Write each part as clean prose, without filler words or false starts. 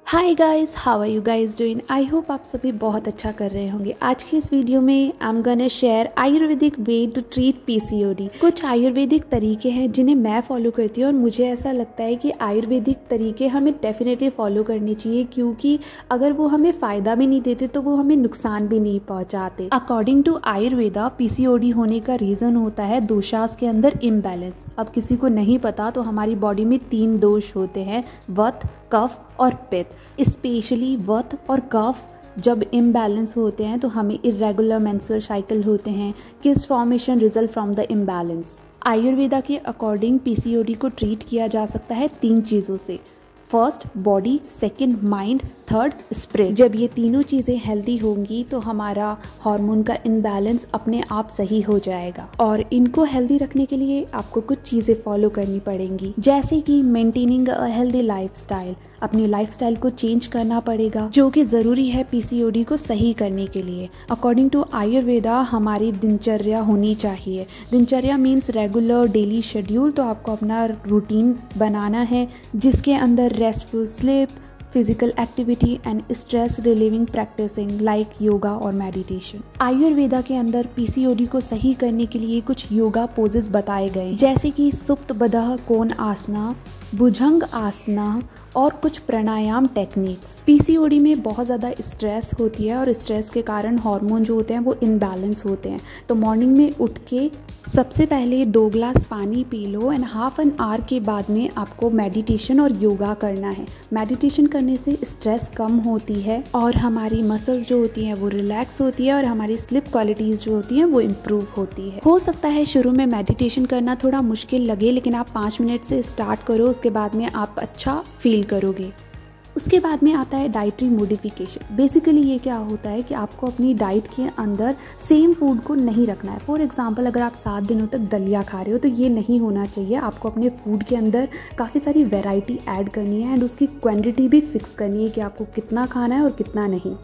Hi guys, how are you guys doing. I hope आप सभी बहुत अच्छा कर रहे होंगे। आज की इस वीडियो में I am gonna share ayurvedic way to treat PCOD. कुछ आयुर्वेदिक तरीके हैं जिन्हें मैं फॉलो करती हूँ और मुझे ऐसा लगता है कि आयुर्वेदिक तरीके हमें डेफिनेटली फॉलो करने चाहिए, क्योंकि अगर वो हमें फ़ायदा भी नहीं देते तो वो हमें नुकसान भी नहीं पहुँचाते। अकॉर्डिंग टू आयुर्वेदा पीसीओडी होने का रीज़न होता है दोषास के अंदर इम्बैलेंस। अब किसी को नहीं पता तो हमारी बॉडी में 3 दोष होते हैं, वात, कफ और पित्त। स्पेशली वात और कफ जब इम्बैलेंस होते हैं तो हमें इरेगुलर मेंस्ट्रुअल साइकिल होते हैं, cyst formation result from the imbalance. Ayurveda के अकॉर्डिंग पीसीओडी को ट्रीट किया जा सकता है 3 चीज़ों से। First body, second mind, third spirit. जब ये तीनों चीज़ें हेल्दी होंगी तो हमारा हार्मोन का इनबैलेंस अपने आप सही हो जाएगा। और इनको हेल्दी रखने के लिए आपको कुछ चीज़ें फॉलो करनी पड़ेंगी, जैसे कि मेंटेनिंग अ हेल्दी लाइफस्टाइल। अपनी लाइफस्टाइल को चेंज करना पड़ेगा, जो कि ज़रूरी है पीसीओडी को सही करने के लिए। अकॉर्डिंग टू आयुर्वेदा हमारी दिनचर्या होनी चाहिए। दिनचर्या मीन्स रेगुलर डेली शेड्यूल। तो आपको अपना रूटीन बनाना है जिसके अंदर restful sleep, physical activity and stress relieving practicing like yoga और मेडिटेशन। आयुर्वेदा के अंदर पीसीओडी को सही करने के लिए कुछ योगा पोजेस बताए गए, जैसे कि सुप्त बदह कोण आसना, भुजंग आसना और कुछ प्राणायाम टेक्निक्स। पीसीओडी में बहुत ज़्यादा स्ट्रेस होती है और स्ट्रेस के कारण हार्मोन जो होते हैं वो इनबैलेंस होते हैं। तो मॉर्निंग में उठ के सबसे पहले 2 ग्लास पानी P low and half an hour के बाद में आपको मेडिटेशन और योगा करना है। मेडिटेशन करने से स्ट्रेस कम होती है और हमारी मसल्स जो होती हैं वो रिलैक्स होती है और हमारी स्लीप क्वालिटीज़ जो होती हैं वो इम्प्रूव होती है। हो सकता है शुरू में मेडिटेशन करना थोड़ा मुश्किल लगे, लेकिन आप 5 मिनट से स्टार्ट करो, उसके बाद में आप अच्छा फील करोगे। उसके बाद में आता है डाइटरी मॉडिफिकेशन। बेसिकली ये क्या होता है कि आपको अपनी डाइट के अंदर सेम फूड को नहीं रखना है। फॉर एग्जांपल अगर आप 7 दिनों तक दलिया खा रहे हो तो ये नहीं होना चाहिए। आपको अपने फूड के अंदर काफ़ी सारी वैरायटी ऐड करनी है एंड उसकी क्वांटिटी भी फिक्स करनी है कि आपको कितना खाना है और कितना नहीं।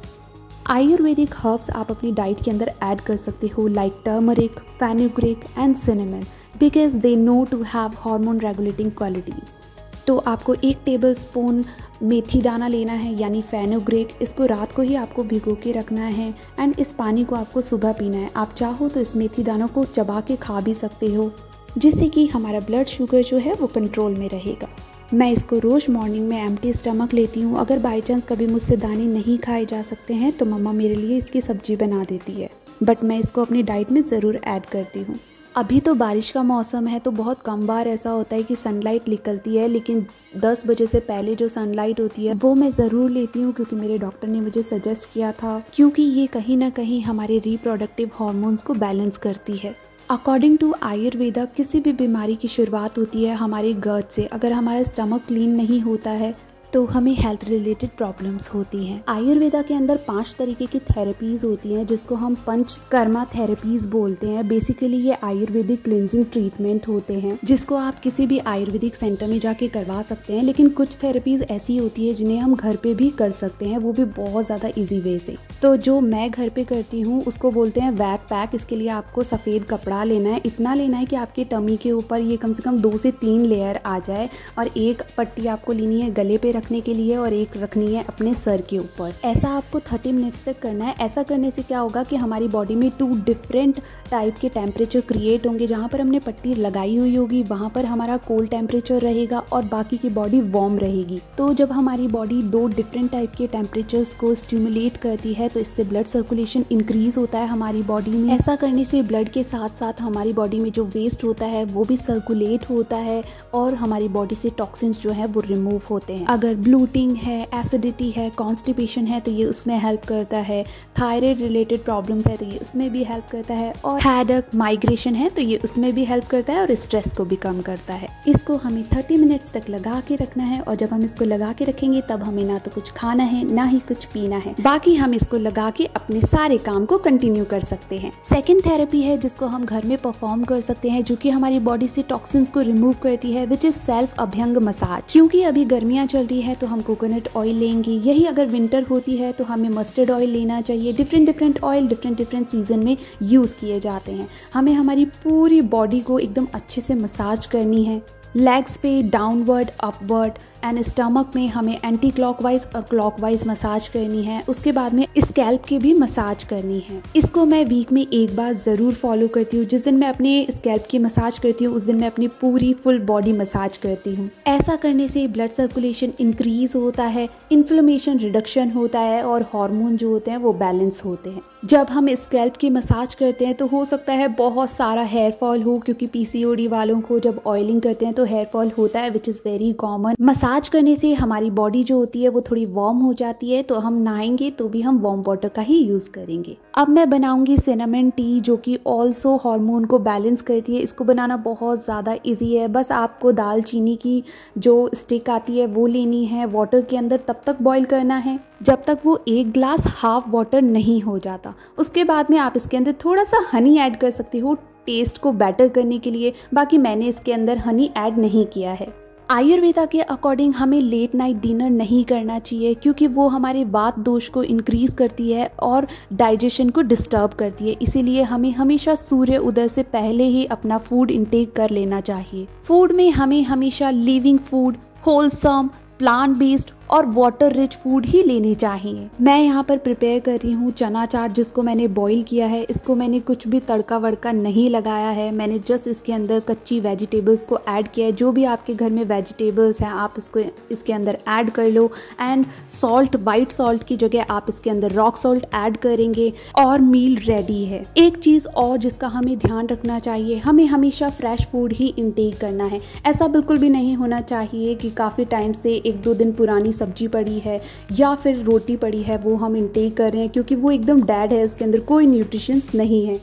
आयुर्वेदिक हर्ब्स आप अपनी डाइट के अंदर ऐड कर सकते हो, like turmeric, fenugreek and cinnamon, because they know to have hormone regulating qualities. तो आपको 1 टेबल स्पून मेथी दाना लेना है, यानी फेनुग्रीक। इसको रात को ही आपको भिगो के रखना है एंड इस पानी को आपको सुबह पीना है। आप चाहो तो इस मेथी दानों को चबा के खा भी सकते हो, जिससे कि हमारा ब्लड शुगर जो है वो कंट्रोल में रहेगा। मैं इसको रोज़ मॉर्निंग में एम्प्टी स्टमक लेती हूँ। अगर बाई चांस कभी मुझसे दाने नहीं खाए जा सकते हैं तो मम्मा मेरे लिए इसकी सब्जी बना देती है, बट मैं इसको अपनी डाइट में ज़रूर ऐड करती हूँ। अभी तो बारिश का मौसम है तो बहुत कम बार ऐसा होता है कि सनलाइट निकलती है, लेकिन 10 बजे से पहले जो सनलाइट होती है वो मैं ज़रूर लेती हूँ, क्योंकि मेरे डॉक्टर ने मुझे सजेस्ट किया था, क्योंकि ये कहीं ना कहीं हमारे रिप्रोडक्टिव हार्मोन्स को बैलेंस करती है। अकॉर्डिंग टू आयुर्वेदा किसी भी बीमारी की शुरुआत होती है हमारे गट से। अगर हमारा स्टमक क्लीन नहीं होता है तो हमें हेल्थ रिलेटेड प्रॉब्लम्स होती हैं। आयुर्वेदा के अंदर 5 तरीके की थेरेपीज़ होती हैं जिसको हम पंचकर्मा थेरेपीज़ बोलते हैं। बेसिकली ये आयुर्वेदिक क्लिनजिंग ट्रीटमेंट होते हैं जिसको आप किसी भी आयुर्वेदिक सेंटर में जाके करवा सकते हैं, लेकिन कुछ थेरेपीज़ ऐसी होती है जिन्हें हम घर पे भी कर सकते हैं, वो भी बहुत ज़्यादा ईजी वे से। तो जो मैं घर पे करती हूँ उसको बोलते हैं वैट पैक। इसके लिए आपको सफ़ेद कपड़ा लेना है, इतना लेना है कि आपके टमी के ऊपर ये कम से कम 2 से 3 लेयर आ जाए, और एक पट्टी आपको लेनी है गले पे रखने के लिए और एक रखनी है अपने सर के ऊपर। ऐसा आपको 30 मिनट्स तक करना है। ऐसा करने से क्या होगा कि हमारी बॉडी में 2 डिफरेंट टाइप के टेम्परेचर क्रिएट होंगे। जहाँ पर हमने पट्टी लगाई हुई होगी वहाँ पर हमारा कोल्ड टेम्परेचर रहेगा और बाकी की बॉडी वार्म रहेगी। तो जब हमारी बॉडी 2 डिफरेंट टाइप के टेम्परेचर्स को स्टिमुलेट करती है तो इससे ब्लड सर्कुलेशन इंक्रीज होता है हमारी बॉडी में। ऐसा करने से ब्लड के साथ साथ हमारी बॉडी में जो वेस्ट होता है वो भी सर्कुलेट होता है और हमारी बॉडी से टॉक्सिन्स जो है वो रिमूव होते हैं। अगर ब्लूटिंग है, एसिडिटी है, कॉन्स्टिपेशन है तो ये उसमें हेल्प करता है। थायराइड रिलेटेड प्रॉब्लम्स है तो ये उसमें भी हेल्प करता है, और हेडेक, माइग्रेशन है तो ये उसमें भी हेल्प करता है और स्ट्रेस को भी कम करता है। इसको हमें 30 मिनट्स तक लगा के रखना है, और जब हम इसको लगा के रखेंगे तब हमें ना तो कुछ खाना है ना ही कुछ पीना है, बाकी हम इसको लगा के अपने सारे काम को कंटिन्यू कर सकते हैं। सेकेंड थेरेपी है जिसको हम घर में परफॉर्म कर सकते हैं, जो कि हमारी बॉडी से टॉक्सिन्स को रिमूव करती है, which is self abhyanga massage. क्योंकि अभी गर्मियाँ चल रही है तो हम कोकोनट ऑयल लेंगे। यही अगर विंटर होती है तो हमें मस्टर्ड ऑयल लेना चाहिए। डिफरेंट ऑयल डिफरेंट सीजन में यूज़ किए जाते हैं। हमें हमारी पूरी बॉडी को एकदम अच्छे से मसाज करनी है। लेग्स पे डाउनवर्ड, अपवर्ड एंड स्टमक में हमें एंटी क्लॉकवाइज और क्लॉकवाइज मसाज करनी है। उसके बाद में स्कैल्प की भी मसाज करनी है। इसको मैं वीक में एक बार ज़रूर फॉलो करती हूँ। जिस दिन मैं अपने स्कैल्प की मसाज करती हूँ उस दिन मैं अपनी पूरी फुल बॉडी मसाज करती हूँ। ऐसा करने से ब्लड सर्कुलेशन इंक्रीज होता है, इन्फ्लेमेशन रिडक्शन होता है और हार्मोन जो होते हैं वो बैलेंस होते हैं। जब हम स्कैल्प की मसाज करते हैं तो हो सकता है बहुत सारा हेयर फॉल हो, क्योंकि पीसीओडी वालों को जब ऑयलिंग करते हैं तो हेयर फॉल होता है, which is very common. Massage करने से हमारी बॉडी जो होती है वो थोड़ी वार्म हो जाती है, तो हम नहाएंगे तो भी हम वार्म वाटर का ही यूज़ करेंगे। अब मैं बनाऊंगी सिनेमन टी, जो कि ऑल्सो हार्मोन को बैलेंस करती है। इसको बनाना बहुत ज़्यादा ईजी है। बस आपको दालचीनी की जो स्टिक आती है वो लेनी है, वाटर के अंदर तब तक बॉईल करना है जब तक वो 1 ग्लास हाफ वाटर नहीं हो जाता। उसके बाद में आप इसके अंदर थोड़ा सा हनी ऐड कर सकते हो टेस्ट को बेटर करने के लिए। बाकी मैंने इसके अंदर हनी ऐड नहीं किया है। आयुर्वेदा के अकॉर्डिंग हमें लेट नाइट डिनर नहीं करना चाहिए, क्योंकि वो हमारे वात दोष को इंक्रीज करती है और डाइजेशन को डिस्टर्ब करती है। इसीलिए हमें हमेशा सूर्य उदय से पहले ही अपना फूड इंटेक कर लेना चाहिए। फूड में हमें हमेशा living food, wholesome, plant based और वाटर रिच फूड ही लेनी चाहिए। मैं यहाँ पर प्रिपेयर कर रही हूँ चना चाट, जिसको मैंने बॉईल किया है। इसको मैंने कुछ भी तड़का वड़का नहीं लगाया है। मैंने जस्ट इसके अंदर कच्ची वेजिटेबल्स को ऐड किया है। जो भी आपके घर में वेजिटेबल्स हैं आप इसको इसके अंदर ऐड कर लो। एंड सॉल्ट, वाइट सॉल्ट की जगह आप इसके अंदर रॉक सॉल्ट ऐड करेंगे और मील रेडी है। एक चीज़ और जिसका हमें ध्यान रखना चाहिए, हमें हमेशा फ्रेश फूड ही इंटेक करना है। ऐसा बिल्कुल भी नहीं होना चाहिए कि काफ़ी टाइम से 1-2 दिन पुरानी सब्जी पड़ी है या फिर रोटी पड़ी है वो हम इंटेक कर रहे हैं, क्योंकि वो एकदम डेड है, उसके अंदर कोई न्यूट्रिशंस नहीं है।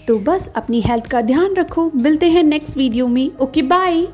तो बस अपनी हेल्थ का ध्यान रखो। मिलते हैं नेक्स्ट वीडियो में। Okay, bye.